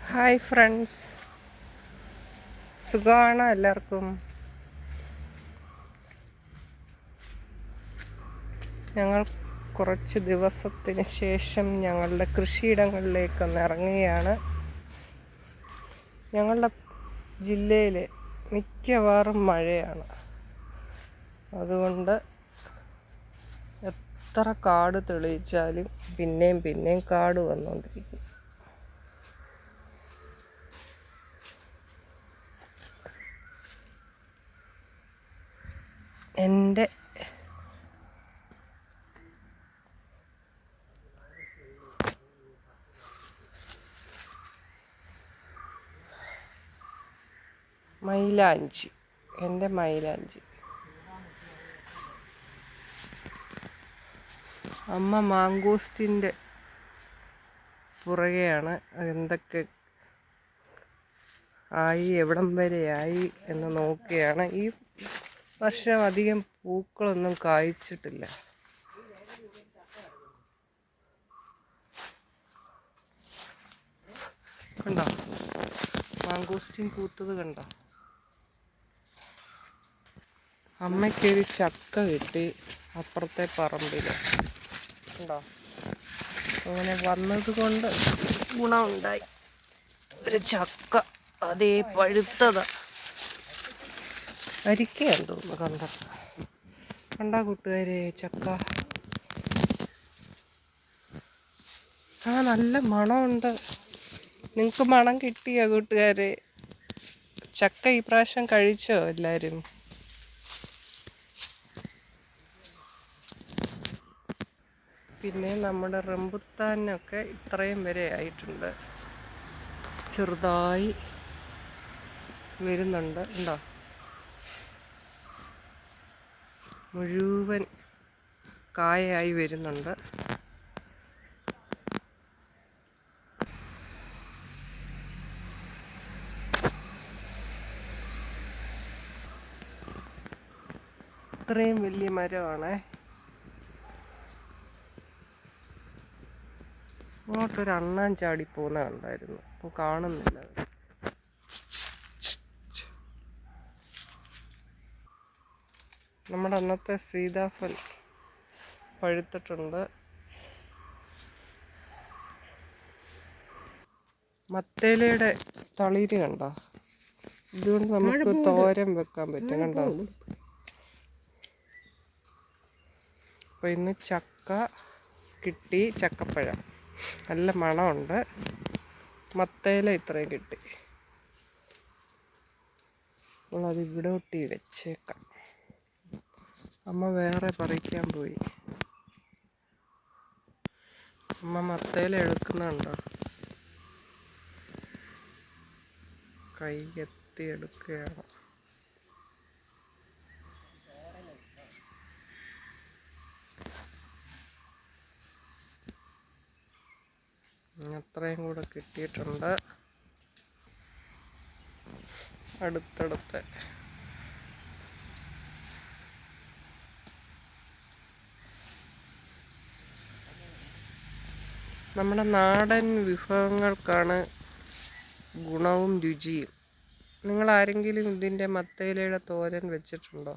Hi friends, സുഖമാണോ എല്ലാവർക്കും? ഞങ്ങൾ കുറച്ച് ദിവസത്തിന് ശേഷം ഞങ്ങളുടെ കൃഷിയിടങ്ങളിലേക്കൊന്ന് ഇറങ്ങുകയാണ്. ഞങ്ങളുടെ ജില്ലയിൽ മിക്കവാറും മഴയാണ്. അതുകൊണ്ട് എത്ര കാട് തെളിയിച്ചാലും പിന്നെയും കാട് വന്നുകൊണ്ടിരിക്കും. എൻ്റെ മൈലാഞ്ചി അമ്മ മാങ്കോസ്റ്റിൻ്റെ പുറകെയാണ്. എന്തൊക്കെ ആയി, എവിടം വരെ ആയി എന്ന് നോക്കുകയാണ്. ഈ വർഷം അധികം പൂക്കളൊന്നും കായ്ച്ചിട്ടില്ല. കണ്ടോ, മാങ്കോസ്റ്റിൻ പൂത്തത് കണ്ടോ? അമ്മയ്ക്കൊരു ചക്ക കിട്ടി അപ്പുറത്തെ പറമ്പിൽ. കണ്ടോ, അങ്ങനെ വന്നത് കൊണ്ട് ഗുണമുണ്ടായി. ഒരു ചക്ക അതേ പഴുത്തതാ, അരിക്കയാന്ന് തോന്നുന്നു. കണ്ടാ കൂട്ടുകാരെ, ചക്ക നല്ല മണമുണ്ട്. നിങ്ങൾക്ക് മണം കിട്ടിയോ കൂട്ടുകാരെ? ചക്ക ഈ പ്രാവശ്യം കഴിച്ചോ എല്ലാവരും? പിന്നെ നമ്മുടെ റംബുട്ടാനൊക്കെ ഇത്രയും വരെ ആയിട്ടുണ്ട്. ചെറുതായി വരുന്നുണ്ട്. ഉണ്ടോ, മുഴുവൻ കായായി വരുന്നുണ്ട്. ഇത്രയും വലിയ മരമാണേ. ഇങ്ങോട്ടൊരു അണ്ണാൻ ചാടി പോകുന്ന കണ്ടായിരുന്നു, അപ്പോൾ കാണുന്നില്ല. നമ്മുടെ അന്നത്തെ സീതാഫൽ പഴുത്തിട്ടുണ്ട്. മത്തേലയുടെ തളിര് കണ്ടോ? ഇതുകൊണ്ട് നമുക്ക് തോരൻ വെക്കാൻ പറ്റും. കണ്ടോ? അപ്പോൾ ഇന്ന് ചക്ക കിട്ടി, ചക്കപ്പഴം നല്ല മണമുണ്ട്. മത്തേല ഇത്രയും കിട്ടി. അപ്പോൾ അത് ഇവിടെ ഒട്ടി വെച്ചേക്കാം. അമ്മ വേറെ പറിക്കാൻ പോയി. അമ്മ മത്തേല എടുക്കുന്നുണ്ടോ? കൈ എത്തി എടുക്കുകയാണ്. അത്രയും കൂടെ കിട്ടിയിട്ടുണ്ട്. അടുത്തടുത്ത് നമ്മുടെ നാടൻ വിഭവങ്ങൾക്കാണ് ഗുണവും രുചിയും. നിങ്ങൾ ആരെങ്കിലും ഇതിൻ്റെ മത്തേലയുടെ തോരൻ വെച്ചിട്ടുണ്ടോ?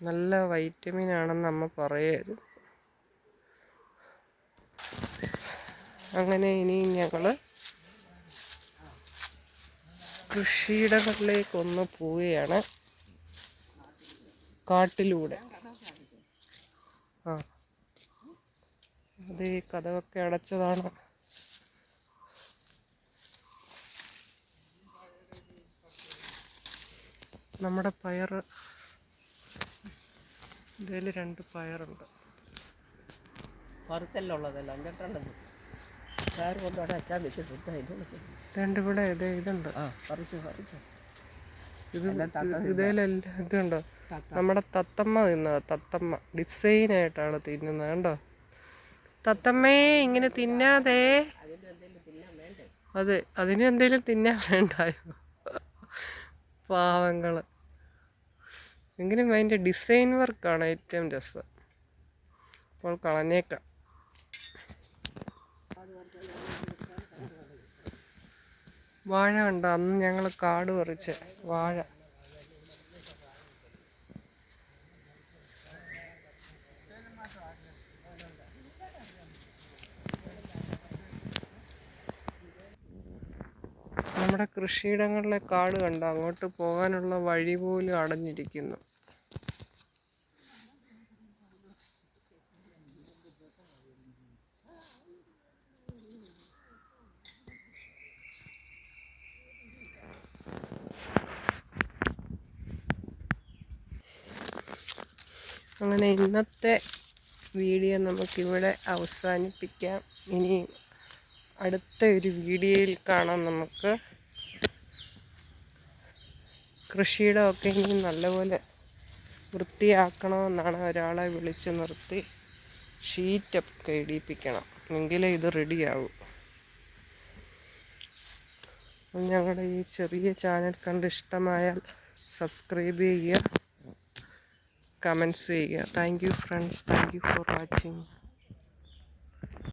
നല്ല വൈറ്റമിൻ ആണെന്ന് അമ്മ പറയായിരുന്നു. അങ്ങനെ ഇനി ഞങ്ങൾ കൃഷിയിടങ്ങളിലേക്കൊന്ന് പോവുകയാണ്, കാട്ടിലൂടെ. അത് ഈ കതകൊക്കെ അടച്ചതാണ്. നമ്മുടെ പയർ, ഇതിൽ 2 പയറുണ്ട്. പറിച്ചല്ലുള്ളതല്ല, 5-8 ഇവിടെ ഇതുണ്ട്. ഇതിലെല്ലാം ഇതുണ്ടോ? നമ്മുടെ തത്തമ്മ തിന്നത്. തത്തമ്മ ഡിസൈനായിട്ടാണ് തിന്നുന്നത്. കണ്ടോ? തത്തമ്മേ, ഇങ്ങനെ തിന്നാതെ. അതെ, അതിനും എന്തെങ്കിലും തിന്നാൻ വേണ്ടായോ? പാവങ്ങള്. എങ്കിലും അതിൻ്റെ ഡിസൈൻ വർക്കാണ് ഏറ്റവും രസം. അപ്പോൾ കളഞ്ഞേക്കാം. വാഴ കണ്ടോ, അന്ന് ഞങ്ങൾ കാട് പറിച്ച് വാഴ. നമ്മുടെ കൃഷിയിടങ്ങളിലെ കാട് കണ്ടോ, അങ്ങോട്ട് പോകാനുള്ള വഴി പോലും അടഞ്ഞിരിക്കുന്നു. അങ്ങനെ ഇന്നത്തെ വീഡിയോ നമുക്കിവിടെ അവസാനിപ്പിക്കാം. ഇനി അടുത്ത ഒരു വീഡിയോയിൽ കാണാം. നമുക്ക് കൃഷിയിടമൊക്കെ ഇനി നല്ലപോലെ വൃത്തിയാക്കണമെന്നാണ്. ഒരാളെ വിളിച്ച് നിർത്തി ഷീറ്റൊക്കെ ഇടിപ്പിക്കണം, എങ്കിലേ ഇത് റെഡിയാവും. ഞങ്ങളുടെ ഈ ചെറിയ ചാനൽ കണ്ട് ഇഷ്ടമായാൽ സബ്സ്ക്രൈബ് ചെയ്യുക, കമൻറ്റ്സ് ചെയ്യുക. Thank you friends, thank you for watching.